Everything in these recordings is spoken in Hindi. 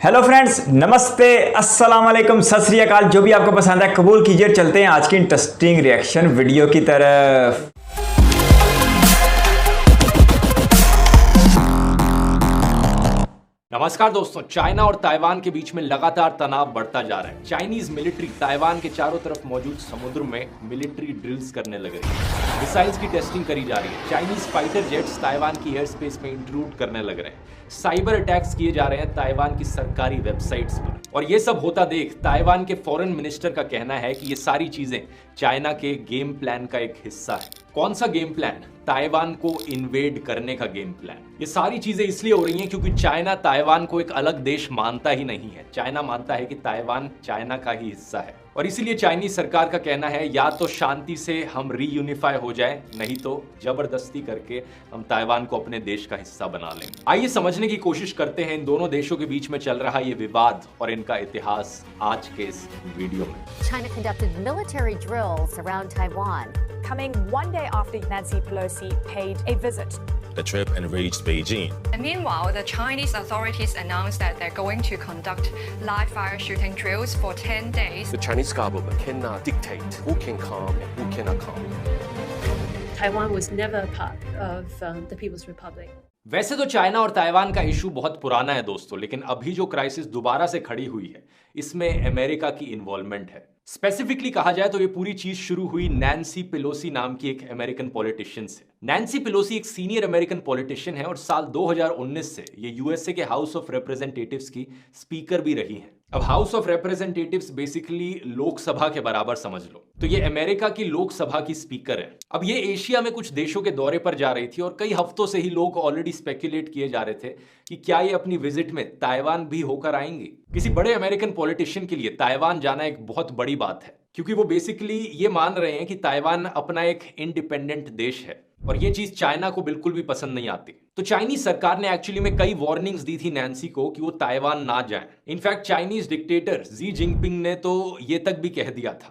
हेलो फ्रेंड्स, नमस्ते, अस्सलाम वालेकुम, सत श्री अकाल। जो भी आपको पसंद है कबूल कीजिए। चलते हैं आज की इंटरेस्टिंग रिएक्शन वीडियो की तरफ। नमस्कार दोस्तों, चाइना और ताइवान के बीच में लगातार तनाव बढ़ता जा रहा है। चाइनीज मिलिट्री ताइवान के चारों तरफ मौजूद समुद्र में मिलिट्री ड्रिल्स करने लग रही है। मिसाइल्स की टेस्टिंग करी जा रही है। चाइनीज फाइटर जेट्स ताइवान की एयर स्पेस में इंट्रूड करने लग रहे हैं। साइबर अटैक्स किए जा रहे हैं ताइवान की सरकारी वेबसाइट्स पर। और ये सब होता देख ताइवान के फॉरेन मिनिस्टर का कहना है कि ये सारी चीजें चाइना के गेम प्लान का एक हिस्सा है। कौन सा गेम प्लान? ताइवान को इन्वेड करने का गेम प्लान। ये सारी चीजें इसलिए हो रही हैं क्योंकि चाइना ताइवान को एक अलग देश मानता ही नहीं है। चाइना मानता है कि ताइवान चाइना का ही हिस्सा है और इसीलिए चाइनीज सरकार का कहना है या तो शांति से हम रीयूनिफाई हो जाए, नहीं तो जबरदस्ती करके हम ताइवान को अपने देश का हिस्सा बना लेंगे। आइए समझने की कोशिश करते हैं इन दोनों देशों के बीच में चल रहा ये विवाद और इनका इतिहास आज के इस वीडियो में। China conducted military drills around Taiwan. Coming one day after Nancy Pelosi paid a visit. The trip and reached Beijing. And meanwhile, the Chinese authorities announced that they're going to conduct live fire shooting drills for 10 days. The Chinese government cannot dictate who can come and who cannot come. Taiwan was never a part of the People's Republic. वैसे तो चाइना और ताइवान का इशू बहुत पुराना है दोस्तों, लेकिन अभी जो क्राइसिस दोबारा से खड़ी हुई है इसमें अमेरिका की इन्वॉल्वमेंट है। स्पेसिफिकली कहा जाए तो ये पूरी चीज शुरू हुई नैन्सी पेलोसी नाम की एक अमेरिकन पॉलिटिशियन से। नैन्सी पेलोसी एक सीनियर अमेरिकन पॉलिटिशियन है और साल 2019 से ये यूएसए के हाउस ऑफ रिप्रेजेंटेटिव्स की स्पीकर भी रही हैं। अब house of representatives basically Lok Sabha के बराबर समझ लो, तो ये अमेरिका की लोकसभा की स्पीकर है। अब ये एशिया में कुछ देशों के दौरे पर जा रही थी और कई हफ्तों से ही लोग ऑलरेडी स्पेकुलेट किए जा रहे थे कि क्या ये अपनी विजिट में ताइवान भी होकर आएंगी। किसी बड़े अमेरिकन पॉलिटिशियन के लिए ताइवान जाना एक बहुत बड़ी बात है क्योंकि वो बेसिकली ये मान रहे हैं कि ताइवान अपना एक इंडिपेंडेंट देश है और ये चीज चाइना को बिल्कुल भी पसंद नहीं आती। तो चाइनीज सरकार ने एक्चुअली में कई वार्निंग्स दी थी नैन्सी को कि वो ताइवान ना जाएं। In fact Chinese dictator Xi Jinping ने तो ये तक भी कह दिया था,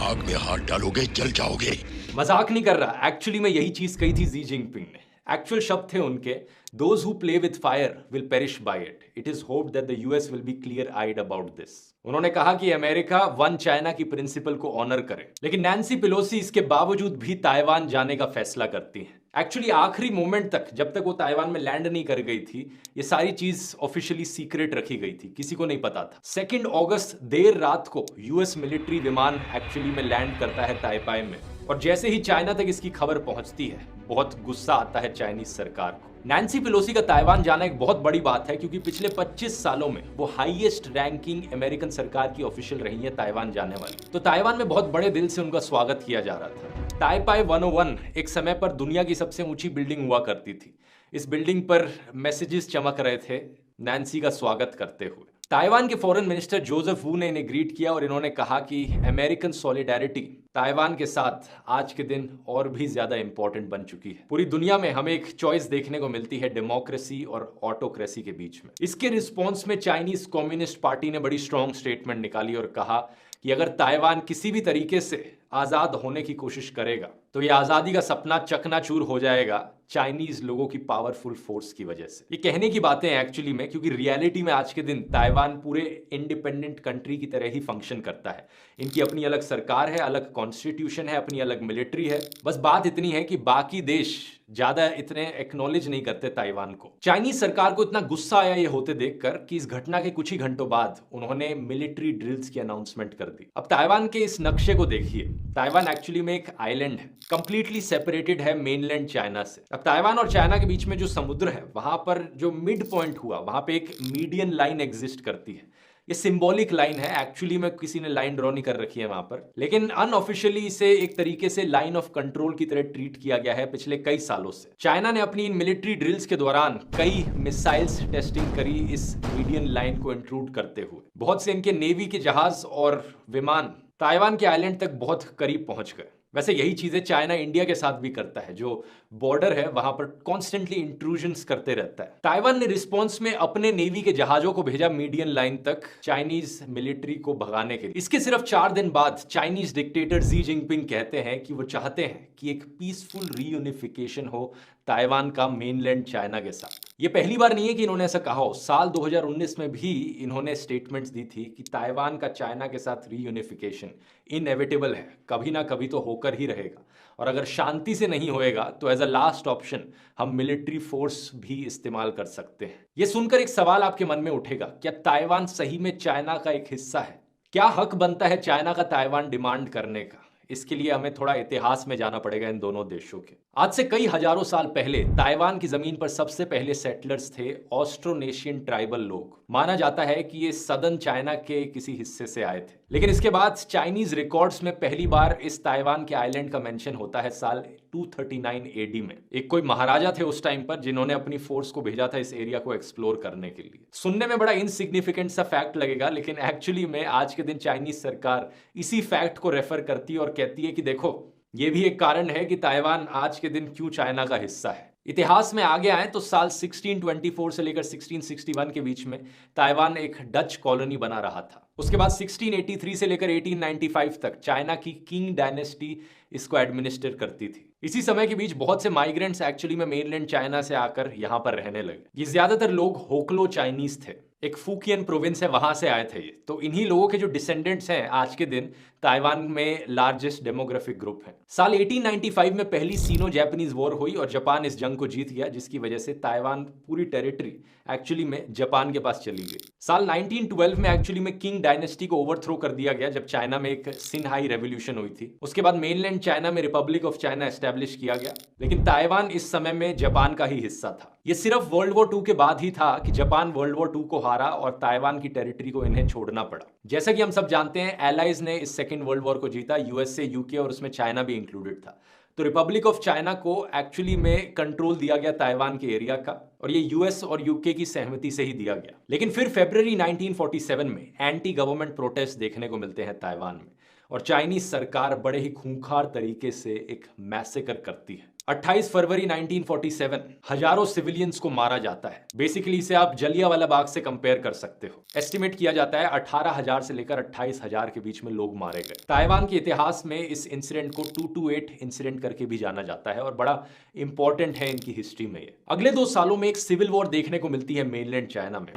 आग में हाथ डालोगे जल जाओगे। मजाक नहीं कर रहा, एक्चुअली में यही चीज कही थी जी जिनपिंग ने। एक्चुअल शब्द थे उनके, those who play with fire will perish by it. It is hoped that the US will be clear-eyed about this. उन्होंने कहा कि अमेरिका वन चाइना की प्रिंसिपल को ऑनर करे, लेकिन नैन्सी पेलोसी इसके बावजूद भी ताइवान जाने का फैसला करती हैं। एक्चुअली आखिरी मोमेंट तक, जब तक वो ताइवान में लैंड नहीं कर गई थी, ये सारी चीज ऑफिशियली सीक्रेट रखी गई थी, किसी को नहीं पता था। 2 अगस्त देर रात को यूएस मिलिट्री विमान एक्चुअली में लैंड करता है ताइपाई में और जैसे ही चाइना तक इसकी खबर पहुंचती है बहुत गुस्सा आता है चाइनीज सरकार को। नैन्सी पेलोसी का ताइवान जाना एक बहुत बड़ी बात है क्योंकि पिछले 25 सालों में वो हाईएस्ट रैंकिंग अमेरिकन सरकार की ऑफिशियल रही है ताइवान जाने वाली। तो ताइवान में बहुत बड़े दिल से उनका स्वागत किया जा रहा था। ताइपाई 101 एक समय पर दुनिया की सबसे ऊंची बिल्डिंग हुआ करती थी। इस बिल्डिंग पर मैसेजेस चमक रहे थे नैन्सी का स्वागत करते हुए। ताइवान के फॉरेन मिनिस्टर जोसेफ वू ने इन्हें ग्रीट किया और इन्होंने कहा कि अमेरिकन सॉलिडारिटी ताइवान के साथ आज के दिन और भी ज्यादा इंपॉर्टेंट बन चुकी है। पूरी दुनिया में हमें एक चॉइस देखने को मिलती है डेमोक्रेसी और ऑटोक्रेसी के बीच में। इसके रिस्पॉन्स में चाइनीज कम्युनिस्ट पार्टी ने बड़ी स्ट्रॉन्ग स्टेटमेंट निकाली और कहा कि अगर ताइवान किसी भी तरीके से आजाद होने की कोशिश करेगा तो ये आजादी का सपना चकनाचूर हो जाएगा चाइनीज लोगों की पावरफुल फोर्स की वजह से। ये कहने की बातें हैं एक्चुअली में, क्योंकि रियलिटी में आज के दिन ताइवान पूरे इंडिपेंडेंट कंट्री की तरह ही फंक्शन करता है। इनकी अपनी अलग सरकार है, अलग कॉन्स्टिट्यूशन है, अपनी अलग मिलिट्री है। बस बात इतनी है कि बाकी देश ज्यादा इतने एक्नॉलेज नहीं करते ताइवान को। चाइनीज सरकार को इतना गुस्सा आया ये होते देखकर कि इस घटना के कुछ ही घंटों बाद उन्होंने मिलिट्री ड्रिल्स की अनाउंसमेंट कर दी। अब ताइवान के इस नक्शे को देखिए। ताइवान एक्चुअली में एक आइलैंड है, कंप्लीटली सेपरेटेड है मेनलैंड चाइना से। अब ताइवान और चाइना के बीच में जो समुद्र है वहां पर जो मिड पॉइंट हुआ वहां पे एक मीडियन लाइन एग्जिस्ट करती है। ये सिंबॉलिक लाइन है, एक्चुअली में किसी ने लाइन ड्रॉ नहीं कर रखी है वहां पर, लेकिन अनऑफिशियली इसे एक तरीके से लाइन ऑफ कंट्रोल की तरह ट्रीट किया गया है पिछले कई सालों से। चाइना ने अपनी इन मिलिट्री ड्रिल्स के दौरान कई मिसाइल्स टेस्टिंग करी इस मीडियन लाइन को इंट्रूड करते हुए। बहुत से इनके नेवी के जहाज और विमान ताइवान के आइलैंड तक बहुत करीब पहुंच गए। वैसे यही चीजें चाइना इंडिया के साथ भी करता है, जो बॉर्डर है वहां पर कॉन्स्टेंटली इंट्रूजन्स करते रहता है। ताइवान ने रिस्पॉन्स में अपने नेवी के जहाजों को भेजा मीडियन लाइन तक चाइनीज मिलिट्री को भगाने के लिए। इसके सिर्फ 4 दिन बाद चाइनीज डिक्टेटर जी जिनपिंग कहते हैं कि वो चाहते हैं कि एक पीसफुल रीयूनिफिकेशन हो ताइवान का मेनलैंड चाइना के साथ। ये पहली बार नहीं है कि इन्होंने ऐसा कहा हो। साल 2019 में भी इन्होंने स्टेटमेंट्स दी थी कि ताइवान का चाइना के साथ रीयूनिफिकेशन इनएविटेबल है, कभी ना कभी तो होकर ही रहेगा, और अगर शांति से नहीं होएगा तो एज अ लास्ट ऑप्शन हम मिलिट्री फोर्स भी इस्तेमाल कर सकते हैं। ये सुनकर एक सवाल आपके मन में उठेगा, क्या ताइवान सही में चाइना का एक हिस्सा है? क्या हक बनता है चाइना का ताइवान डिमांड करने का? इसके लिए हमें थोड़ा इतिहास में जाना पड़ेगा इन दोनों देशों के। आज से कई हजारों साल पहले ताइवान की जमीन पर सबसे पहले सेटलर्स थे ऑस्ट्रोनेशियन ट्राइबल लोग। माना जाता है कि ये सदर्न चाइना के किसी हिस्से से आए थे, लेकिन इसके बाद चाइनीज रिकॉर्ड्स में पहली बार इस ताइवान के आइलैंड का मेंशन होता है साल 239 एडी में। एक कोई महाराजा थे उस टाइम पर जिन्होंने अपनी फोर्स को भेजा था इस एरिया को एक्सप्लोर करने के लिए। सुनने में बड़ा इनसिग्निफिकेंट सा फैक्ट लगेगा, लेकिन एक्चुअली में आज के दिन चाइनीज सरकार इसी फैक्ट को रेफर करती है और कहती है कि देखो, ये भी एक कारण है कि ताइवान आज के दिन क्यों चाइना का हिस्सा है। इतिहास में आगे आए तो साल 1624 से लेकर 1661 के बीच में ताइवान एक डच कॉलोनी बना रहा था। उसके बाद 1683 से लेकर 1895 तक चाइना की किंग डायनेस्टी इसको एडमिनिस्टर करती थी। इसी समय के बीच बहुत से माइग्रेंट्स एक्चुअली में मेनलैंड चाइना से आकर यहाँ पर रहने लगे। ये ज्यादातर लोग होक्लो चाइनीज थे, एक फूकियन प्रोविंस है, वहां से आए थे ये। तो इन्हीं लोगों के जो डिसेंडेंट्स हैं आज के दिन ताइवान में लार्जेस्ट डेमोग्राफिक ग्रुप है। साल 1895 में पहली सीनो जापानीज वॉर हुई और जापान इस जंग को जीत गया, जिसकी वजह से ताइवान पूरी टेरिटरी एक्चुअली में जापान के पास चली गई। साल 1912 में एक्चुअली में किंग डायनेस्टी को ओवरथ्रो कर दिया गया जब चाइना में एक सिन्हाई रेवोल्यूशन हुई थी। उसके बाद मेनलैंड चाइना में रिपब्लिक ऑफ चाइना एस्टेब्लिश किया गया, लेकिन ताइवान इस समय में जापान का ही हिस्सा था। ये सिर्फ वर्ल्ड वॉर 2 के बाद ही था कि जापान वर्ल्ड वॉर 2 को हारा और ताइवान की टेरिटरी को इन्हें छोड़ना पड़ा। जैसा कि हम सब जानते हैं, एलाइज ने इस सेकेंड वर्ल्ड वॉर को जीता, यूएसए, यूके और उसमें चाइना भी इंक्लूडेड था। तो रिपब्लिक ऑफ चाइना को एक्चुअली में कंट्रोल दिया गया ताइवान के एरिया का, और ये यूएस और यूके की सहमति से ही दिया गया। लेकिन फिर फरवरी 1947 में एंटी गवर्नमेंट प्रोटेस्ट देखने को मिलते हैं ताइवान में, और चाइनीज सरकार बड़े ही खूंखार तरीके से एक मैसेकर करती है। 28 फरवरी 1947 हजारों सिविलियंस को मारा जाता है। बेसिकली इसे आप जलियांवाला बाग से कंपेयर कर सकते हो। एस्टिमेट किया जाता है 18,000 से लेकर 28,000 के बीच में लोग मारे गए। ताइवान के इतिहास में इस इंसिडेंट को 228 इंसिडेंट करके भी जाना जाता है और बड़ा इंपॉर्टेंट है इनकी हिस्ट्री में ये। अगले 2 सालों में एक सिविल वॉर देखने को मिलती है मेनलैंड चाइना में,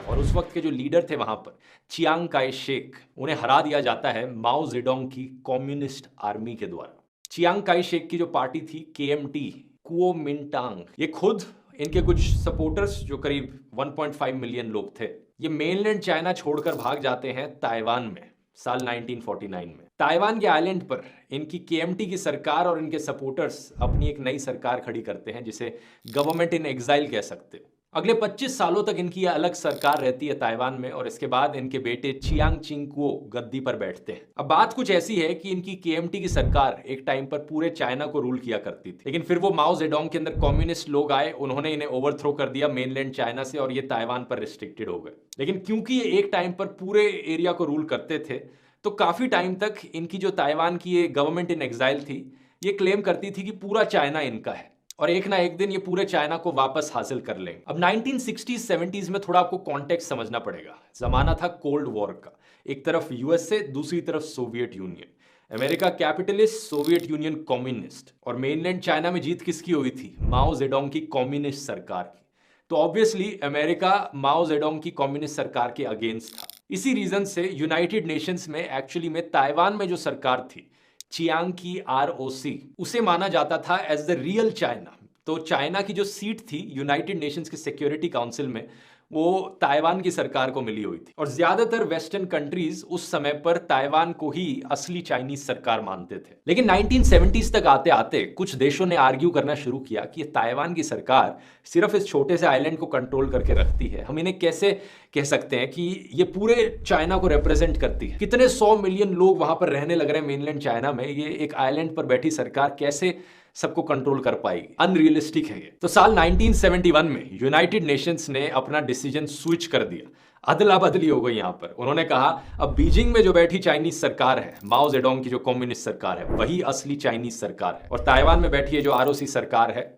और उस वक्त के जो लीडर थे वहां पर चियांग काई शेक, उन्हें हरा दिया जाता है माओ जेडोंग की कम्युनिस्ट आर्मी के द्वारा। चियांग काई शेक की जो पार्टी थी KMT, कुओमिंटांग, ये खुद इनके कुछ सपोर्टर्स जो करीब 1.5 मिलियन लोग थे, ये मेनलैंड चाइना छोड़कर भाग जाते हैं ताइवान में साल 1949 में। ताइवान के आइलैंड पर इनकी KMT की सरकार और इनके सपोर्टर्स अपनी एक नई सरकार खड़ी करते हैं, जिसे गवर्नमेंट इन एग्जाइल कह सकते हैं। अगले 25 सालों तक इनकी अलग सरकार रहती है ताइवान में, और इसके बाद इनके बेटे चियांग चिंगकुओ गद्दी पर बैठते हैं। अब बात कुछ ऐसी है कि इनकी KMT की सरकार एक टाइम पर पूरे चाइना को रूल किया करती थी, लेकिन फिर वो माओ जेडोंग के अंदर कम्युनिस्ट लोग आए, उन्होंने इन्हें ओवरथ्रो कर दिया मेनलैंड चाइना से, और ये ताइवान पर रिस्ट्रिक्टेड हो गए। लेकिन क्योंकि ये एक टाइम पर पूरे एरिया को रूल करते थे, तो काफी टाइम तक इनकी जो ताइवान की ये गवर्नमेंट इन एग्जाइल थी, ये क्लेम करती थी कि पूरा चाइना इनका है और एक ना एक दिन ये पूरे चाइना को वापस हासिल कर लेंगे। अब 1960s-70s में थोड़ा आपको कॉन्टेक्स्ट समझना पड़ेगा। जमाना था कोल्ड वॉर का, एक तरफ यूएसए, दूसरी तरफ Soviet union. America capitalist, Soviet union communist, और मेनलैंड चाइना में जीत किसकी हुई थी? माओ जेडोंग की कम्युनिस्ट सरकार की। तो ऑब्वियसली अमेरिका माओ जेडोंग की कम्युनिस्ट सरकार के अगेंस्ट था। इसी रीजन से यूनाइटेड नेशंस में एक्चुअली में ताइवान में जो सरकार थी, चियांग की ROC, उसे माना जाता था एज द रियल चाइना। तो चाइना की जो सीट थी यूनाइटेड नेशंस के सिक्योरिटी काउंसिल में, वो ताइवान की सरकार को मिली हुई थी, और ज्यादातर वेस्टर्न कंट्रीज उस समय पर ताइवान को ही असली चाइनीज सरकार मानते थे। लेकिन 1970s तक आते आते कुछ देशों ने आर्ग्यू करना शुरू किया कि ताइवान की सरकार सिर्फ इस छोटे से आइलैंड को कंट्रोल करके रखती है, हम इन्हें कैसे कह सकते हैं कि ये पूरे चाइना को रिप्रेजेंट करती है। कितने 100 मिलियन लोग वहां पर रहने लग रहे हैं मेनलैंड चाइना में, ये एक आइलैंड पर बैठी सरकार कैसे सबको कंट्रोल कर पाएगी? अनरियलिस्टिक है ये। तो साल 1971 में यूनाइटेड नेशंस ने अपना डिसीजन स्विच कर दिया, अदला बदली हो गई यहाँ पर। उन्होंने कहा अब बीजिंग में जो बैठी चाइनीज सरकार है, माओ जेडोंग की जो कम्युनिस्ट सरकार है, वही असली चाइनीज सरकार है, और ताइवान में बैठी है जो ROC सरकार है,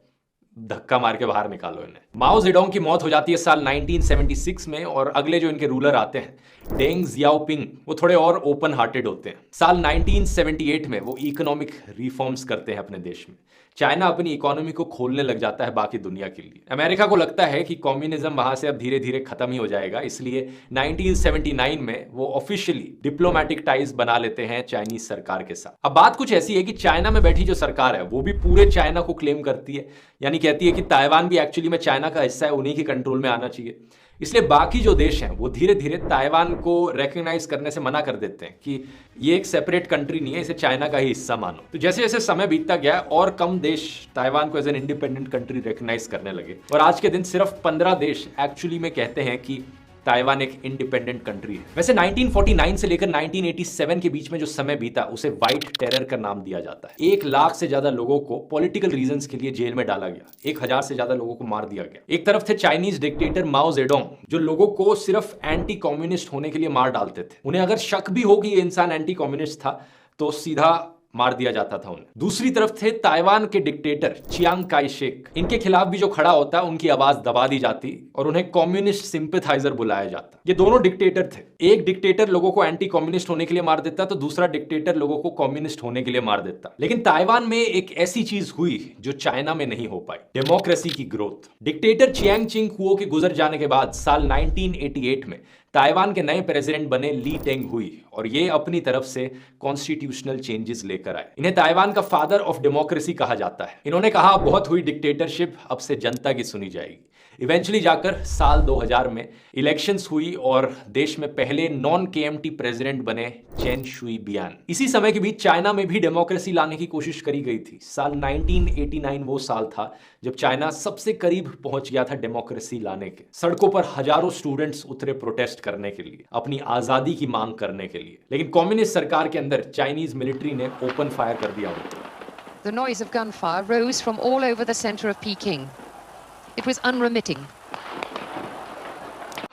धक्का मार के बाहर निकालो इन्हें। माओ जेडोंग की मौत हो जाती है साल 1976 में, और अगले जो इनके रूलर आते हैं डेंग जियाओपिंग, वो थोड़े और ओपन हार्टेड होते हैं। साल 1978 में वो इकोनॉमिक रिफॉर्म्स करते हैं अपने देश में। चाइना अपनी इकोनॉमी को खोलने लग जाता है बाकी दुनिया के लिए। अमेरिका को लगता है कि कम्युनिज्म वहां से अब धीरे धीरे खत्म ही हो जाएगा, इसलिए 1979 में वो ऑफिशियली डिप्लोमेटिक टाइज बना लेते हैं चाइनीज सरकार के साथ। अब बात कुछ ऐसी है कि चाइना में बैठी जो सरकार है वो भी पूरे चाइना को क्लेम करती है, यानी कहती है कि ताइवान भी एक्चुअली में चाइना का हिस्सा है, उन्हीं के कंट्रोल में आना चाहिए। इसलिए बाकी जो देश हैं वो धीरे धीरे ताइवान को रेकग्नाइज करने से मना कर देते हैं कि ये एक सेपरेट कंट्री नहीं है, इसे चाइना का ही हिस्सा मानो। तो जैसे जैसे समय बीतता गया और कम देश ताइवान को as an independent country recognise करने लगे और आज के दिन सिर्फ 15 देश एक्चुअली में कहते हैं कि ताइवान एक इंडिपेंडेंट कंट्री है। वैसे 1949 से लेकर 1987 के बीच में जो समय बीता उसे व्हाइट टेरर का नाम दिया जाता है। 1 लाख से ज्यादा लोगों को पॉलिटिकल रीजंस के लिए जेल में डाला गया, 1000 से ज्यादा लोगों को मार दिया गया। एक तरफ थे चाइनीज डिक्टेटर माओ जेडोंग जो लोगों को सिर्फ एंटी कम्युनिस्ट होने के लिए मार डालते थे। उन्हें अगर शक भी हो कि ये इंसान एंटी कम्युनिस्ट था तो सीधा मार दिया जाता था उन्हें। दूसरी तरफ थे ताइवान के डिक्टेटर चियांग काई शेक। इनके खिलाफ भी जो खड़ा होता उनकी आवाज दबा दी जाती और उन्हें कम्युनिस्ट सिंपैथाइजर बुलाया जाता। ये दोनों डिक्टेटर थे, एक डिक्टेटर लोगों को एंटी कम्युनिस्ट होने के लिए मार देता तो दूसरा डिक्टेटर लोगों को कम्युनिस्ट होने के लिए मार देता। लेकिन ताइवान में एक ऐसी चीज हुई जो चाइना में नहीं हो पाई, डेमोक्रेसी की ग्रोथ। डिक्टेटर चियांग चिंग हुओ के गुजर जाने के बाद साल 1988 में ताइवान के नए प्रेसिडेंट बने ली टेंग हुई और ये अपनी तरफ से कॉन्स्टिट्यूशनल चेंजेस लेकर आए। इन्हें ताइवान का फादर ऑफ डेमोक्रेसी कहा जाता है। इन्होंने कहा बहुत हुई डिक्टेटरशिप, अब से जनता की सुनी जाएगी। इवेंचुअली जाकर साल 2000 में इलेक्शंस हुई और देश में पहले नॉन केएमटी प्रेसिडेंट बने चेन शुई बियान। इसी समय के बीच चाइना में भी डेमोक्रेसी लाने की कोशिश करी गई थी। साल 1989 वो साल था जब चाइना सबसे करीब पहुंच गया था डेमोक्रेसी लाने के। सड़कों पर हजारों स्टूडेंट्स उतरे प्रोटेस्ट करने के लिए, अपनी आजादी की मांग करने के लिए, लेकिन कम्युनिस्ट सरकार के अंदर चाइनीज मिलिट्री ने ओपन फायर कर दिया उनको। The noise of gunfire rose from all over the center of Peking. It was unremitting.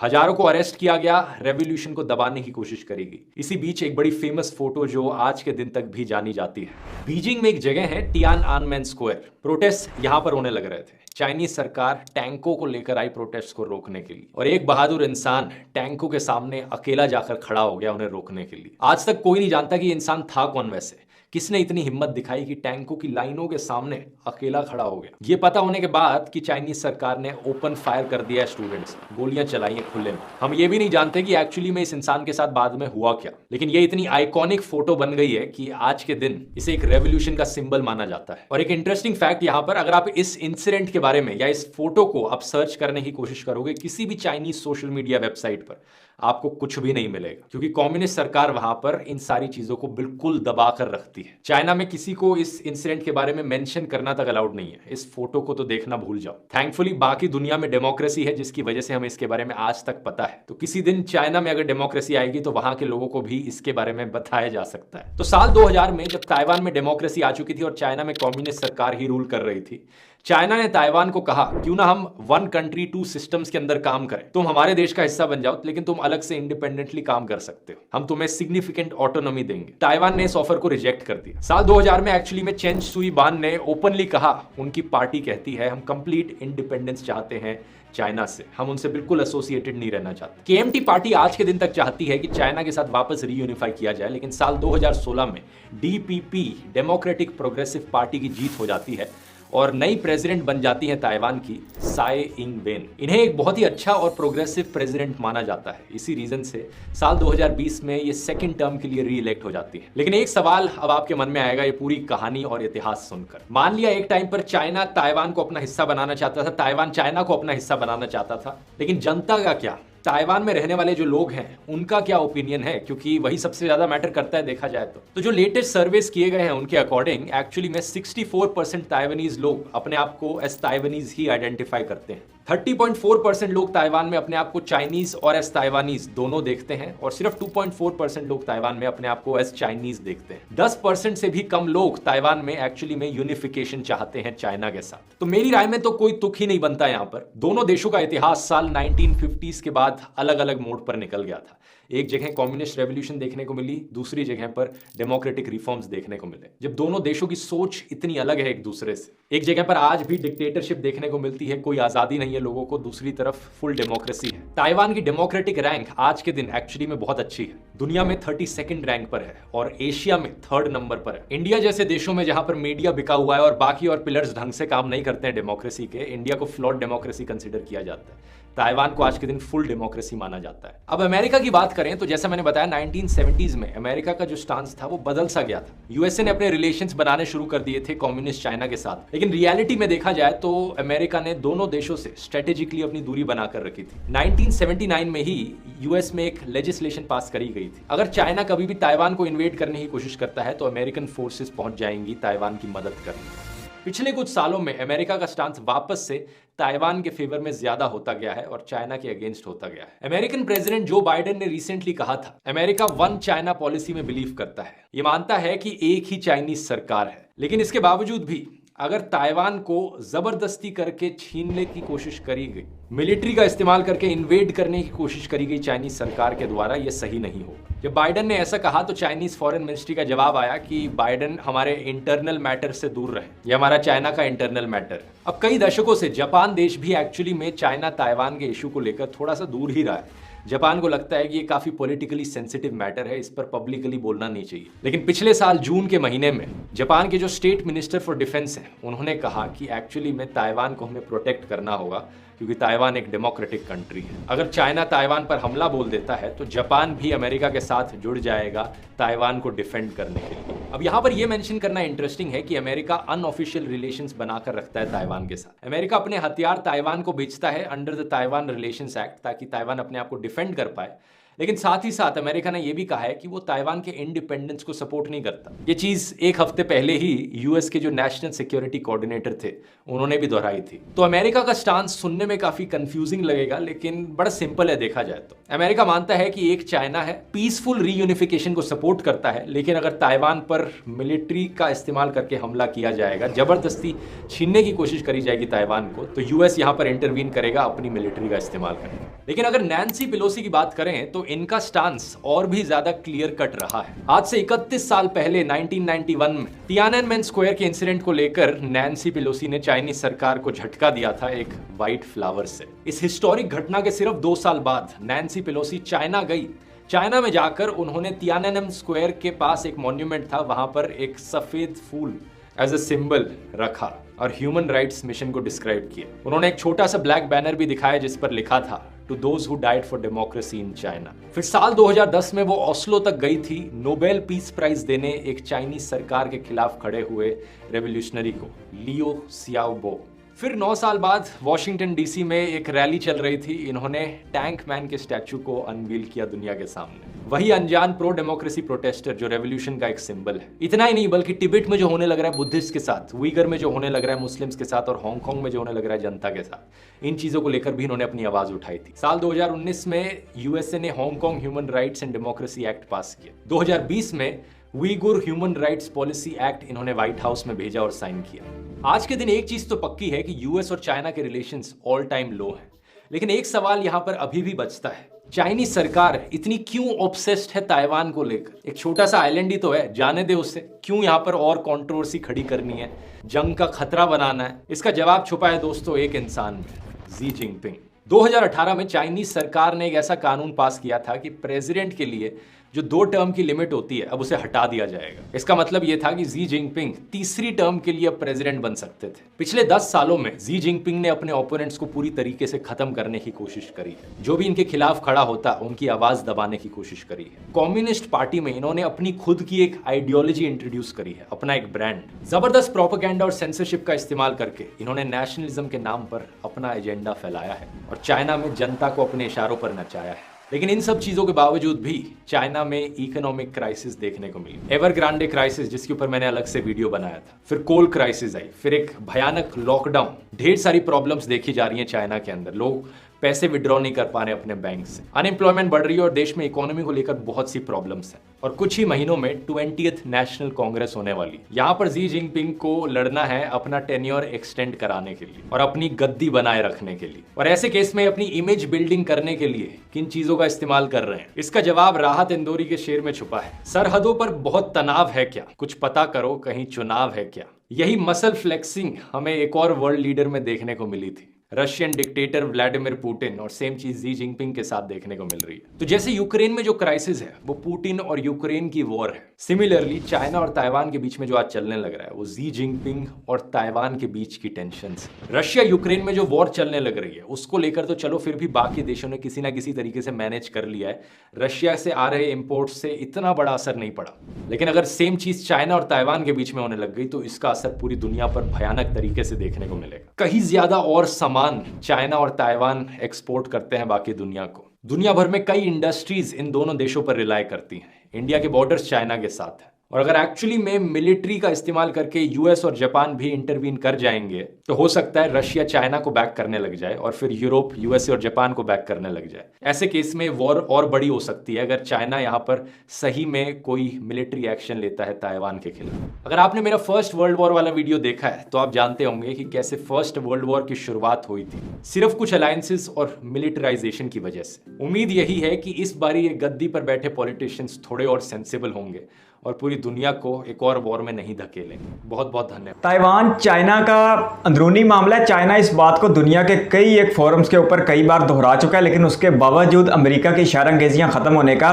हजारों को अरेस्ट किया गया, रेवोल्यूशन को दबाने की कोशिश करी गई। इसी बीच एक बड़ी फेमस फोटो जो आज के दिन तक भी जानी जाती है। बीजिंग में एक जगह है टियानआनमेन स्क्वायर। प्रोटेस्ट यहां पर होने लग रहे थे। चाइनीज सरकार टैंकों को लेकर आई प्रोटेस्ट को रोकने के लिए और एक बहादुर इंसान टैंकों के सामने अकेला जाकर खड़ा हो गया उन्हें रोकने के लिए। आज तक कोई नहीं जानता कि ये इंसान था कौन, वैसे किसने इतनी हिम्मत दिखाई कि टैंकों की लाइनों के सामने अकेला खड़ा हो गया। ये पता होने के बाद कि चाइनीज सरकार ने ओपन फायर कर दिया स्टूडेंट्स, गोलियां चलाई हैं खुले में। हम ये भी नहीं जानते कि एक्चुअली में इस इंसान के साथ बाद में हुआ क्या, लेकिन ये इतनी आइकॉनिक फोटो बन गई है कि आज के दिन इसे एक रेवोल्यूशन का सिंबल माना जाता है। और एक इंटरेस्टिंग फैक्ट यहाँ पर, अगर आप इस इंसिडेंट के बारे में या इस फोटो को आप सर्च करने की कोशिश करोगे किसी भी चाइनीज सोशल मीडिया वेबसाइट पर, आपको कुछ भी नहीं मिलेगा, क्योंकि कम्युनिस्ट सरकार वहां पर इन सारी चीजों को बिल्कुल दबा कर रखती है। चाइना में किसी को इस इंसिडेंट के बारे में मेंशन करना तक अलाउड नहीं है। इस फोटो को तो देखना भूल जाओ। थैंकफुली बाकी दुनिया में डेमोक्रेसी है जिसकी वजह से हमें इसके बारे में आज तक पता है। तो किसी दिन चाइना में अगर डेमोक्रेसी आएगी तो वहां के लोगों को भी इसके बारे में बताया जा सकता है। तो साल 2000 में जब ताइवान में डेमोक्रेसी आ चुकी थी और चाइना में कम्युनिस्ट सरकार ही रूल कर रही थी, चाइना ने ताइवान को कहा क्यों ना हम 1 कंट्री 2 सिस्टम्स के अंदर काम करें। तुम हमारे देश का हिस्सा बन जाओ, लेकिन तुम अलग से इंडिपेंडेंटली काम कर सकते हो, हम तुम्हें सिग्निफिकेंट ऑटोनॉमी देंगे। ताइवान ने इस ऑफर को रिजेक्ट कर दिया। साल 2000 में एक्चुअली में चेन शुई बियान ने ओपनली कहा, उनकी पार्टी कहती है हम कंप्लीट इंडिपेंडेंस चाहते हैं चाइना से, हम उनसे बिल्कुल एसोसिएटेड नहीं रहना चाहते। केएमटी पार्टी आज के दिन तक चाहती है कि चाइना के साथ वापस रीयूनिफाई किया जाए, लेकिन साल 2016 में डीपीपी डेमोक्रेटिक प्रोग्रेसिव पार्टी की जीत हो जाती है और नई प्रेसिडेंट बन जाती है ताइवान की साई इंग वेन। इन्हें एक बहुत ही अच्छा और प्रोग्रेसिव प्रेसिडेंट माना जाता है। इसी रीजन से साल 2020 में ये सेकंड टर्म के लिए री इलेक्ट हो जाती है। लेकिन एक सवाल अब आपके मन में आएगा ये पूरी कहानी और इतिहास सुनकर। मान लिया एक टाइम पर चाइना ताइवान को अपना हिस्सा बनाना चाहता था, ताइवान चाइना को अपना हिस्सा बनाना चाहता था, लेकिन जनता का क्या, ताइवान में रहने वाले जो लोग हैं उनका क्या ओपिनियन है, क्योंकि वही सबसे ज्यादा मैटर करता है देखा जाए तो जो लेटेस्ट सर्वेस किए गए हैं उनके अकॉर्डिंग एक्चुअली में 64% ताइवानीज लोग अपने आप को एज ताइवानीज ही आइडेंटिफाई करते हैं। 30.4% लोग ताइवान में अपने आप को चाइनीज और एज ताइवानीज दोनों देखते हैं और सिर्फ 2.4% लोग ताइवान में अपने आप को एज चाइनीज देखते हैं। 10% से भी कम लोग ताइवान में एक्चुअली में यूनिफिकेशन चाहते हैं चाइना के साथ। तो मेरी राय में तो कोई तुक ही नहीं बनता यहाँ पर। दोनों देशों का इतिहास साल 1950s के बाद अलग अलग मोड़ पर निकल गया था। एक जगह कम्युनिस्ट रेवोल्यूशन देखने को मिली, दूसरी जगह पर डेमोक्रेटिक रिफॉर्म्स देखने को मिले। जब दोनों देशों की सोच इतनी अलग है एक दूसरे से, एक जगह पर आज भी डिक्टेटरशिप देखने को मिलती है, कोई आजादी नहीं है लोगों को, दूसरी तरफ फुल डेमोक्रेसी है। ताइवान की डेमोक्रेटिक रैंक आज के दिन एक्चुअली में बहुत अच्छी है, दुनिया में 32nd रैंक पर है और एशिया में 3rd नंबर पर है। इंडिया जैसे देशों में जहां पर मीडिया बिका हुआ है और बाकी और पिलर्स ढंग से काम नहीं करते हैं डेमोक्रेसी के, इंडिया को फ्लॉड डेमोक्रेसी कंसिडर किया जाता है। ताइवान को आज के दिन फुल डेमोक्रेसी माना जाता है। अब अमेरिका की बात करें तो जैसा मैंने बताया 1970s में अमेरिका का जो स्टांस था वो बदल सा गया था। यूएसए ने अपने रिलेशंस बनाने शुरू कर दिए थे कम्युनिस्ट चाइना के साथ, लेकिन रियलिटी में देखा जाए तो अमेरिका ने दोनों देशों से स्ट्रेटेजिकली अपनी दूरी बनाकर रखी थी। 1979 में ही यूएस में एक लेजिस्लेशन पास करी गई थी, अगर चाइना कभी भी ताइवान को इन्वेड करने की कोशिश करता है तो अमेरिकन फोर्सेस पहुंच जाएंगी ताइवान की मदद करने। पिछले कुछ सालों में अमेरिका का स्टांस वापस से ताइवान के फेवर में ज्यादा होता गया है और चाइना के अगेंस्ट होता गया है। अमेरिकन प्रेसिडेंट जो बाइडेन ने रिसेंटली कहा था, अमेरिका वन चाइना पॉलिसी में बिलीव करता है। ये मानता है कि एक ही चाइनीज सरकार है, लेकिन इसके बावजूद भी अगर ताइवान को जबरदस्ती करके छीनने की कोशिश करी गई, मिलिट्री का इस्तेमाल करके इन्वेड करने की कोशिश करी गई चाइनीज सरकार के द्वारा, यह सही नहीं हो। जब बाइडेन ने ऐसा कहा तो चाइनीज फॉरेन मिनिस्ट्री का जवाब आया कि बाइडेन हमारे इंटरनल मैटर से दूर रहे, ये हमारा चाइना का इंटरनल मैटर है। अब कई दशकों से जापान देश भी एक्चुअली में चाइना ताइवान के इशू को लेकर थोड़ा सा दूर ही रहा है। जापान को लगता है कि ये काफी पॉलिटिकली सेंसिटिव मैटर है, इस पर पब्लिकली बोलना नहीं चाहिए। लेकिन पिछले साल जून के महीने में जापान के जो स्टेट मिनिस्टर फॉर डिफेंस हैं, उन्होंने कहा कि एक्चुअली में ताइवान को हमें प्रोटेक्ट करना होगा क्योंकि ताइवान एक डेमोक्रेटिक कंट्री है। अगर चाइना ताइवान पर हमला बोल देता है तो जापान भी अमेरिका के साथ जुड़ जाएगा ताइवान को डिफेंड करने के लिए। अब यहाँ पर यह मेंशन करना इंटरेस्टिंग है कि अमेरिका अनऑफिशियल रिलेशंस बनाकर रखता है ताइवान के साथ। अमेरिका अपने हथियार ताइवान को बेचता है under the Taiwan relations act, ताकि ताइवान अपने आप को डिफेंड कर पाए। लेकिन साथ ही साथ अमेरिका ने यह भी कहा है कि वो ताइवान के इंडिपेंडेंस को सपोर्ट नहीं करता। ये चीज एक हफ्ते पहले ही यूएस के जो नेशनल सिक्योरिटी कोऑर्डिनेटर थे, उन्होंने भी दोहराई थी। तो अमेरिका का स्टांस सुनने में काफी कंफ्यूजिंग लगेगा, लेकिन बड़ा सिंपल है देखा जाए तो। अमेरिका मानता है कि एक चाइना है, पीसफुल रीयूनिफिकेशन को सपोर्ट करता है, लेकिन अगर ताइवान पर मिलिट्री का इस्तेमाल करके हमला किया जाएगा, जबरदस्ती छीनने की कोशिश करी जाएगी ताइवान को, तो यूएस यहां पर इंटरवीन करेगा अपनी मिलिट्री का इस्तेमाल करके। लेकिन अगर नैन्सी पेलोसी की बात करें तो इनका स्टांस और भी ज्यादा क्लियर कट रहा है। आज से 31 साल पहले 1991 में तियाननमेन स्क्वायर के इंसिडेंट को लेकर नैन्सी पेलोसी ने चाइनीज सरकार को झटका दिया था एक व्हाइट फ्लावर से। इस हिस्टोरिक घटना के सिर्फ 2 साल बाद नैन्सी पेलोसी चाइना गई। चाइना में जाकर उन्होंने तियाननमेन स्क्वायर के पास एक मॉन्यूमेंट था, वहां पर एक सफेद फूल एज अ सिंबल रखा और ह्यूमन राइट्स मिशन को डिस्क्राइब किया। उन्होंने एक छोटा सा ब्लैक बैनर भी दिखाया जिस पर लिखा था to those who died for democracy in China. फिर साल 2010 में वो ओस्लो तक गई थी नोबेल पीस प्राइज देने एक चाइनीज सरकार के खिलाफ खड़े हुए रेवोल्यूशनरी को, लियो सियाओबो। फिर 9 साल बाद वॉशिंगटन डीसी में एक रैली चल रही थी, इन्होंने टैंक मैन के स्टैचू को अनवील किया दुनिया के सामने। वही अनजान प्रो डेमोक्रेसी प्रोटेस्टर जो रेवोल्यूशन का एक सिंबल है। इतना ही नहीं बल्कि तिब्बत में जो होने लग रहा है बुद्धिस्ट के साथ, उइगर में जो होने लग रहा है मुस्लिम्स के साथ और हांगकांग में जो होने लग रहा है जनता के साथ, इन चीजों को लेकर भी इन्होंने अपनी आवाज उठाई थी। साल 2019 में यूएसए ने Hong Kong human rights and democracy act पास किया। 2020 में Uyghur human rights policy act इन्होंने व्हाइट हाउस में भेजा और साइन किया। आज के दिन एक चीज तो पक्की है कि यूएस और चाइना के रिलेशंस ऑल टाइम लो हैं। लेकिन एक सवाल यहां पर अभी भी बचता है, चाइनीज सरकार इतनी क्यों ऑब्सेस्ड है ताइवान को लेकर? एक छोटा सा आइलैंड ही तो है, जाने दे उससे, क्यों यहां पर और कंट्रोवर्सी खड़ी करनी है, जंग का खतरा बनाना है? इसका जवाब छुपा है दोस्तों एक इंसान में, शी जिनपिंग। 2018 में चाइनीज सरकार ने एक ऐसा कानून पास किया था कि प्रेसिडेंट के लिए जो 2 टर्म की लिमिट होती है अब उसे हटा दिया जाएगा। इसका मतलब यह था कि शी जिनपिंग तीसरी टर्म के लिए अब प्रेसिडेंट बन सकते थे। पिछले 10 सालों में शी जिनपिंग ने अपने ओपोनेंट्स को पूरी तरीके से खत्म करने की कोशिश करी है। जो भी इनके खिलाफ खड़ा होता उनकी आवाज दबाने की कोशिश करी है। कम्युनिस्ट पार्टी में इन्होंने अपनी खुद की एक आइडियोलॉजी इंट्रोड्यूस करी है, अपना एक ब्रांड। जबरदस्त प्रोपेगेंडा और सेंसरशिप का इस्तेमाल करके इन्होंने नेशनलिज्म के नाम पर अपना एजेंडा फैलाया है और चाइना में जनता को अपने इशारों पर नचाया है। लेकिन इन सब चीजों के बावजूद भी चाइना में इकोनॉमिक क्राइसिस देखने को मिली। एवरग्रांडे क्राइसिस जिसके ऊपर मैंने अलग से वीडियो बनाया था, फिर कोल क्राइसिस आई, फिर एक भयानक लॉकडाउन ढेर सारी प्रॉब्लम्स देखी जा रही हैं चाइना के अंदर। लोग पैसे विड्रॉ नहीं कर पा रहे अपने बैंक से, अनएम्प्लॉयमेंट बढ़ रही है और देश में इकोनॉमी को लेकर बहुत सी प्रॉब्लम्स हैं। और कुछ ही महीनों में 20th नेशनल कांग्रेस होने वाली, यहाँ पर जी जिनपिंग को लड़ना है अपना टेन्योर एक्सटेंड कराने के लिए और अपनी गद्दी बनाए रखने के लिए। और ऐसे केस में अपनी इमेज बिल्डिंग करने के लिए किन चीजों का इस्तेमाल कर रहे हैं, इसका जवाब राहत इंदौरी के शेर में छुपा है। सरहदों पर बहुत तनाव है क्या, कुछ पता करो कहीं चुनाव है क्या। यही मसल फ्लेक्सिंग हमें एक और वर्ल्ड लीडर में देखने को मिली थी, रशियन डिक्टेटर व्लादिमीर पुतिन, और सेम चीज जी जिनपिंग के साथ देखने को मिल रही है। तो जैसे यूक्रेन में जो क्राइसिस है वो पुतिन और यूक्रेन की वॉर है, सिमिलरली चाइना और ताइवान के बीच में जो आज चलने लग रहा है वो जी जिनपिंग और ताइवान के बीच की टेंशन। रशिया यूक्रेन में जो वॉर चलने लग रही है उसको लेकर तो चलो फिर भी बाकी देशों ने किसी ना किसी तरीके से मैनेज कर लिया है, रशिया से आ रहे इंपोर्ट से इतना बड़ा असर नहीं पड़ा। लेकिन अगर सेम चीज चाइना और ताइवान के बीच में होने लग गई तो इसका असर पूरी दुनिया पर भयानक तरीके से देखने को मिलेगा। कहीं ज्यादा और सामान चाइना और ताइवान एक्सपोर्ट करते हैं बाकी दुनिया को। दुनिया भर में कई इंडस्ट्रीज इन दोनों देशों पर रिलाय करती हैं। इंडिया के बॉर्डर्स चाइना के साथ है और अगर एक्चुअली में मिलिट्री का इस्तेमाल करके यूएस और जापान भी इंटरवीन कर जाएंगे तो हो सकता है रशिया चाइना को बैक करने लग जाए और फिर यूरोप यूएसए और जापान को बैक करने लग जाए। ऐसे केस में वॉर और बड़ी हो सकती है अगर चाइना यहाँ पर सही में कोई मिलिट्री एक्शन लेता है ताइवान के खिलाफ। अगर आपने मेरा फर्स्ट वर्ल्ड वॉर वाला वीडियो देखा है तो आप जानते होंगे कि कैसे फर्स्ट वर्ल्ड वॉर की शुरुआत हुई थी, सिर्फ कुछ अलायंसेस और मिलिटराइजेशन की वजह से। उम्मीद यही है कि इस बारी ये गद्दी पर बैठे पॉलिटिशियंस थोड़े और सेंसिबल होंगे और पूरी दुनिया को एक और वॉर में नहीं धकेलेंगे। बहुत बहुत धन्यवाद। ताइवान चाइना का अंदरूनी मामला है। चाइना इस बात को दुनिया के कई एक फोरम्स के ऊपर कई बार दोहरा चुका है, लेकिन उसके बावजूद अमेरिका की इशारांगेजियां ख़त्म होने का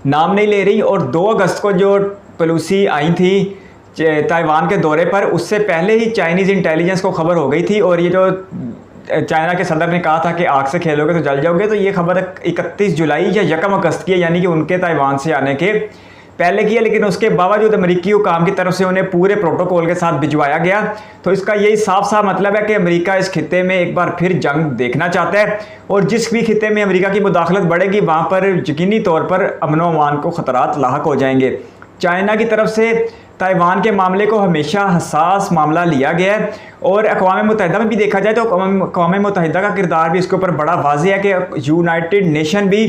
नाम नहीं ले रही। और 2 अगस्त को जो पेलोसी आई थी ताइवान के दौरे पर, उससे पहले ही चाइनीज़ इंटेलिजेंस को खबर हो गई थी और ये जो चाइना के सदर ने कहा था कि आग से खेलोगे तो जल जाओगे, तो ये खबर 31 जुलाई या 1 अगस्त की है, यानी कि उनके ताइवान से आने के पहले किया। लेकिन उसके बावजूद अमेरिकी हुकाम की तरफ से उन्हें पूरे प्रोटोकॉल के साथ भिजवाया गया। तो इसका यही साफ साफ मतलब है कि अमेरिका इस खित्ते में एक बार फिर जंग देखना चाहता है और जिस भी खित्ते में अमेरिका की मुदाखलत बढ़ेगी वहाँ पर यकीनी तौर पर अमन व अमान को ख़तरात लाहक हो जाएंगे। चाइना की तरफ से ताइवान के मामले को हमेशा हसास मामला लिया गया है और अक़वाम मुत्तहिदा में भी देखा जाए तो अक़वाम मुत्तहिदा का किरदार भी इसके ऊपर बड़ा वाज़ेह है कि यूनाइटेड नेशन भी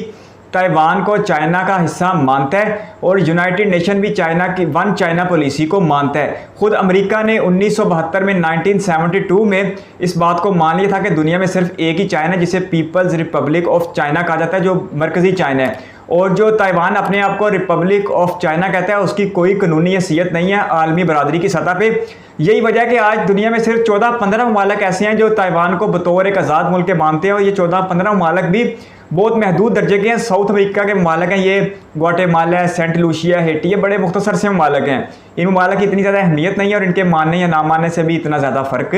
ताइवान को चाइना का हिस्सा मानता है और यूनाइटेड नेशन भी चाइना की वन चाइना पॉलिसी को मानता है। खुद अमेरिका ने 1972 में 1972 में इस बात को मान लिया था कि दुनिया में सिर्फ एक ही चाइना जिसे पीपल्स रिपब्लिक ऑफ चाइना कहा जाता है, जो मरकज़ी चाइना है। और जो ताइवान अपने आप को रिपब्लिक ऑफ चाइना कहता है उसकी कोई कानूनी हैसियत नहीं है आलमी बरादरी की सतह पे। यही वजह है कि आज दुनिया में सिर्फ 14-15 ममालिक ऐसे हैं जो ताइवान को बतौर एक आज़ाद मुल्क के मानते हैं और ये 14-15 ममालिक भी बहुत महदूद दर्जे के हैं। साउथ अमेरिका के ममालिक हैं, ये ग्वाटेमाला है, सेंट लूसिया, हेटी, ये बड़े मुख्तसर से ममालिक हैं। इन ममालिक की इतनी ज़्यादा अहमियत नहीं है और इनके मानने या ना मानने से भी इतना ज़्यादा फ़र्क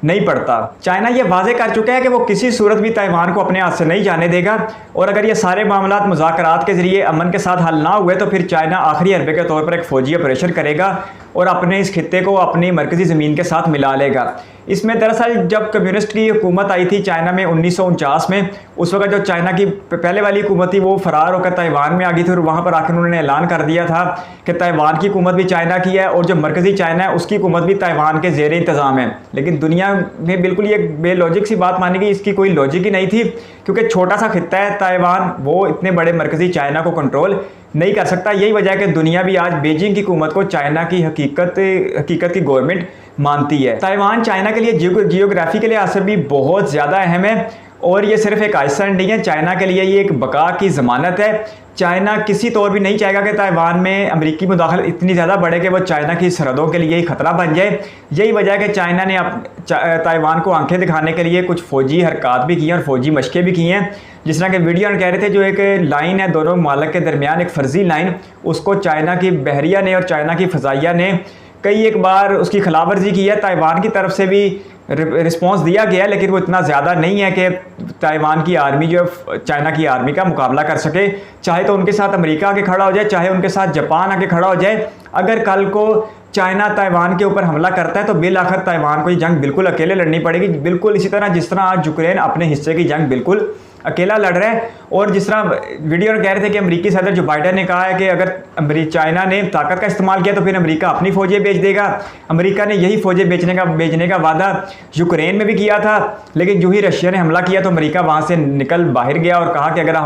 नहीं पड़ता। चाइना ये वाज़ेह कर चुका है कि वो किसी सूरत भी ताइवान को अपने हाथ से नहीं जाने देगा और अगर ये सारे मामला मुज़ाकरात के ज़रिए अमन के साथ हल ना हुए तो फिर चाइना आखिरी हरबे के तौर पर एक फ़ौजी ऑपरेशन करेगा और अपने इस खित्ते को अपनी मरकज़ी ज़मीन के साथ मिला लेगा। इसमें दरअसल जब कम्युनिस्ट की हुकूमत आई थी चाइना में 1949 में, उस वक्त जो चाइना की पहले वाली हुकूमत थी वो फ़रार होकर ताइवान में आ गई थी और वहाँ पर आकर उन्होंने ऐलान कर दिया था कि ताइवान की हुकूमत भी चाइना की है और जो मरकज़ी चाइना है उसकी हुकूमत भी ताइवान के ज़ेर इंतज़ाम है। लेकिन दुनिया में बिल्कुल ये बेलॉजिक सी बात मानी गई, इसकी कोई लॉजिक ही नहीं थी क्योंकि छोटा सा खित्ता है ताइवान, वो इतने बड़े मरकज़ी चाइना को कंट्रोल नहीं कर सकता। यही वजह है कि दुनिया भी आज बीजिंग की हुकूमत को चाइना की हकीकत की गवर्नमेंट मानती है। ताइवान चाइना के लिए जियोग्राफी के लिहाज से भी बहुत ज़्यादा अहम है और ये सिर्फ एक आइसलैंड नहीं है, चाइना के लिए ये एक बका की ज़मानत है। चाइना किसी तौर भी नहीं चाहेगा कि ताइवान में अमेरिकी मुदाखलत इतनी ज़्यादा बढ़े कि वो चाइना की सरहदों के लिए ही खतरा बन जाए। यही वजह है कि चाइना ने ताइवान को आंखें दिखाने के लिए कुछ फ़ौजी हरकत भी की हैं और फ़ौजी मशक़ें भी की हैं। जिस तरह के वीडियो में कह रहे थे, जो एक लाइन है दोनों ममालिक के दरमियान, एक फ़र्जी लाइन, उसको चाइना की बहरिया ने और चाइना की फ़ज़ाइया ने कई एक बार उसकी खिलाफवर्जी की है। ताइवान की तरफ से भी रिस्पॉन्स दिया गया लेकिन वो इतना ज़्यादा नहीं है कि ताइवान की आर्मी जो चाइना की आर्मी का मुकाबला कर सके। चाहे तो उनके साथ अमेरिका आके खड़ा हो जाए, चाहे उनके साथ जापान आके खड़ा हो जाए, अगर कल को चाइना ताइवान के ऊपर हमला करता है तो बिल आखिर ताइवान को ये जंग बिल्कुल अकेले लड़नी पड़ेगी, बिल्कुल इसी तरह जिस तरह आज यूक्रेन अपने हिस्से की जंग बिल्कुल अकेला लड़ रहा है। और जिस तरह वीडियो में कह रहे थे कि अमेरिकी सदर जो बाइडन ने कहा है कि अगर चाइना ने ताकत का इस्तेमाल किया तो फिर अमेरिका अपनी फ़ौजें भेज देगा। अमेरिका ने यही फ़ौजें भेजने का वादा यूक्रेन में भी किया था, लेकिन जो ही रशिया ने हमला किया तो अमेरिका वहाँ से निकल बाहर गया और कहा कि अगर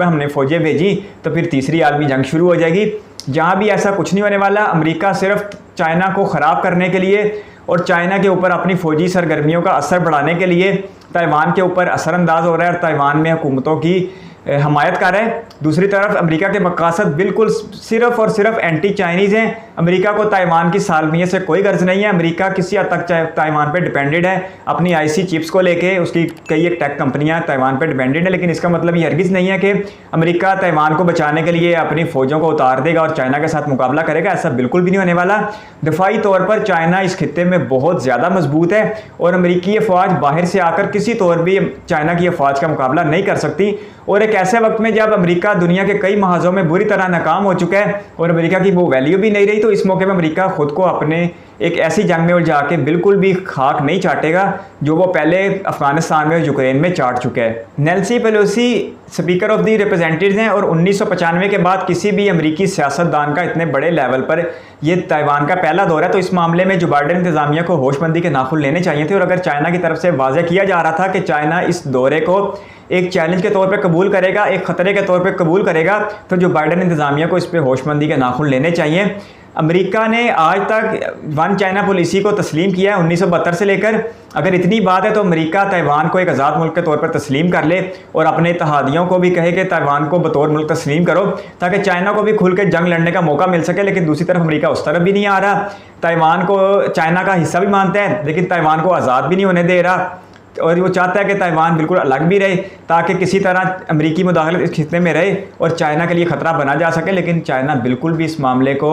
हमने फ़ौजें भेजी तो फिर तीसरी आलमी जंग शुरू हो जाएगी। जहाँ भी ऐसा कुछ नहीं होने वाला। अमेरिका सिर्फ चाइना को ख़राब करने के लिए और चाइना के ऊपर अपनी फ़ौजी सरगर्मियों का असर बढ़ाने के लिए ताइवान के ऊपर असरअंदाज हो रहा है और ताइवान में हुकूमतों की हमायत कर रहा है। दूसरी तरफ अमेरिका के मकासद बिल्कुल सिर्फ और सिर्फ एंटी चाइनीज़ हैं। अमेरिका को ताइवान की सालमियत से कोई गर्ज नहीं है। अमेरिका किसी हद तक ताइवान पे डिपेंडेड है अपनी आईसी चिप्स को लेके, उसकी कई एक टेक कंपनियां ताइवान पे डिपेंडेड है, लेकिन इसका मतलब ये हरगिज़ नहीं है कि अमेरिका ताइवान को बचाने के लिए अपनी फ़ौजों को उतार देगा और चाइना के साथ मुकाबला करेगा। ऐसा बिल्कुल भी नहीं होने वाला। दफाई तौर पर चाइना इस खित्ते में बहुत ज़्यादा मजबूत है और अमेरिकी अफवाज बाहर से आकर किसी तौर भी चाइना की अफवाज का मुकाबला नहीं कर सकती। और एक ऐसे वक्त में जब अमेरिका दुनिया के कई महाजों में बुरी तरह नाकाम हो चुका है और अमेरिका की वो वैल्यू भी नहीं रही, तो इस मौके पर अमेरिका खुद को अपने एक ऐसी जंग में उलझा के बिल्कुल भी खाक नहीं चाटेगा जो वो पहले अफगानिस्तान में और यूक्रेन में चाट चुका है। Nancy Pelosi speaker of the representatives हैं और 1995 के बाद किसी भी अमेरिकी सियासतदान का इतने बड़े लेवल पर ये ताइवान का पहला दौरा है। तो इस मामले में जो बाइडेन इंतजामिया को होशमंदी के नाखुन लेने चाहिए थे। और अगर चाइना की तरफ से वाज़ेह किया जा रहा था कि चाइना इस दौरे को एक चैलेंज के तौर पे कबूल करेगा, एक ख़तरे के तौर पे कबूल करेगा, तो जो बाइडेन इंतजामिया को इस पर होशमंदी के नाखुन लेने चाहिए। अमेरिका ने आज तक वन चाइना पॉलिसी को तस्लीम किया है 1972 से लेकर। अगर इतनी बात है तो अमेरिका ताइवान को एक आज़ाद मुल्क के तौर पर तस्लीम कर ले और अपने इत्तेहादियों को भी कहे कि ताइवान को बतौर मुल्क तस्लीम करो, ताकि चाइना को भी खुल के जंग लड़ने का मौका मिल सके। लेकिन दूसरी तरफ अमेरिका उस तरफ भी नहीं आ रहा। ताइवान को चाइना का हिस्सा भी मानता है लेकिन ताइवान को आज़ाद भी नहीं होने दे रहा और वो चाहता है कि ताइवान बिल्कुल अलग भी रहे ताकि किसी तरह अमेरिकी मुदाखलत इस खित्ते में रहे और चाइना के लिए ख़तरा बना जा सके। लेकिन चाइना बिल्कुल भी इस मामले को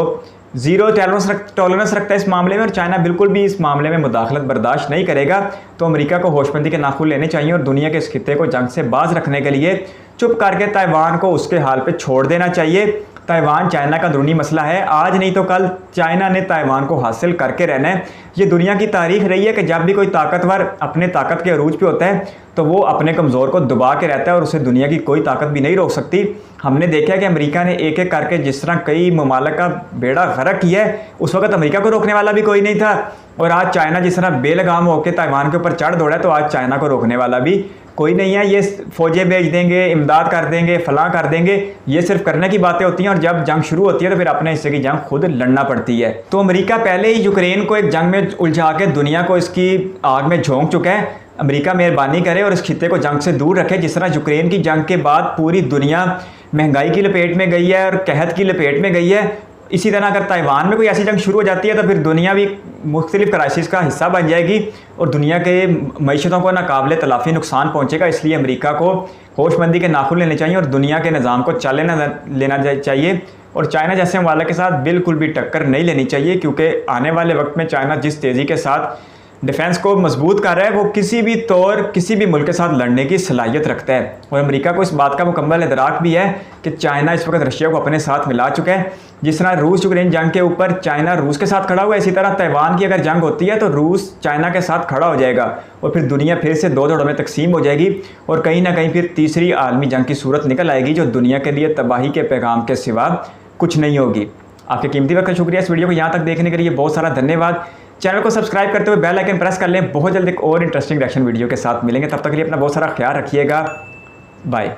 ज़ीरो टॉलरेंस रखता है इस मामले में और चाइना बिल्कुल भी इस मामले में मुदाखलत बर्दाश्त नहीं करेगा। तो अमेरिका को होशमंदी के नाखुन लेने चाहिए और दुनिया के इस खित्ते को जंग से बाज रखने के लिए चुप करके ताइवान को उसके हाल पे छोड़ देना चाहिए। ताइवान चाइना का अंदरूनी मसला है, आज नहीं तो कल चाइना ने ताइवान को हासिल करके रहना है। ये दुनिया की तारीख रही है कि जब भी कोई ताकतवर अपने ताकत के अरूज पे होता है तो वो अपने कमज़ोर को दबा के रहता है और उसे दुनिया की कोई ताकत भी नहीं रोक सकती। हमने देखा है कि अमेरिका ने एक एक करके जिस तरह कई ममालिक का बेड़ा गर्क किया है, उस वक्त अमेरिका को रोकने वाला भी कोई नहीं था। और आज चाइना जिस तरह बेलगाम होकर ताइवान के ऊपर चढ़ दौड़ा है तो आज चाइना को रोकने वाला भी कोई नहीं है। ये फ़ौजें भेज देंगे, इमदाद कर देंगे, फलां कर देंगे, ये सिर्फ करने की बातें होती हैं और जब जंग शुरू होती है तो फिर अपने हिस्से की जंग खुद लड़ना पड़ती है। तो अमेरिका पहले ही यूक्रेन को एक जंग में उलझा के दुनिया को इसकी आग में झोंक चुका है। अमेरिका मेहरबानी करे और इस खित्ते को जंग से दूर रखे। जिस तरह यूक्रेन की जंग के बाद पूरी दुनिया महंगाई की लपेट में गई है और कहत की लपेट में गई है, इसी तरह अगर ताइवान में कोई ऐसी जंग शुरू हो जाती है तो फिर दुनिया भी मुख्तलिफ क्राइसिस का हिस्सा बन जाएगी और दुनिया के मईशतों को नाकाबिले तलाफ़ी नुकसान पहुंचेगा। इसलिए अमेरिका को होशमंदी के नाखुन लेने चाहिए और दुनिया के निज़ाम को चल लेना चाहिए और चाइना जैसे ममालिक के साथ बिल्कुल भी टक्कर नहीं लेनी चाहिए, क्योंकि आने वाले वक्त में चाइना जिस तेज़ी के साथ डिफेंस को मजबूत कर रहा है वो किसी भी तौर किसी भी मुल्क के साथ लड़ने की सलाहियत रखता है। और अमेरिका को इस बात का मुकम्मल इदराक भी है कि चाइना इस वक्त रशिया को अपने साथ मिला चुका है। जिस तरह रूस यूक्रेन जंग के ऊपर चाइना रूस के साथ खड़ा हुआ है, इसी तरह ताइवान की अगर जंग होती है तो रूस चाइना के साथ खड़ा हो जाएगा और फिर दुनिया फिर से दो धड़ों में तकसीम हो जाएगी और कहीं ना कहीं फिर तीसरी आलमी जंग की सूरत निकल आएगी जो दुनिया के लिए तबाही के पैगाम के सिवा कुछ नहीं होगी। आपके कीमती वक्त का शुक्रिया। इस वीडियो को यहाँ तक देखने के लिए बहुत सारा धन्यवाद। चैनल को सब्सक्राइब करते हुए बेल आइकन प्रेस कर लें। बहुत जल्द एक और इंटरेस्टिंग रिएक्शन वीडियो के साथ मिलेंगे। तब तक के लिए अपना बहुत सारा ख्याल रखिएगा। बाय।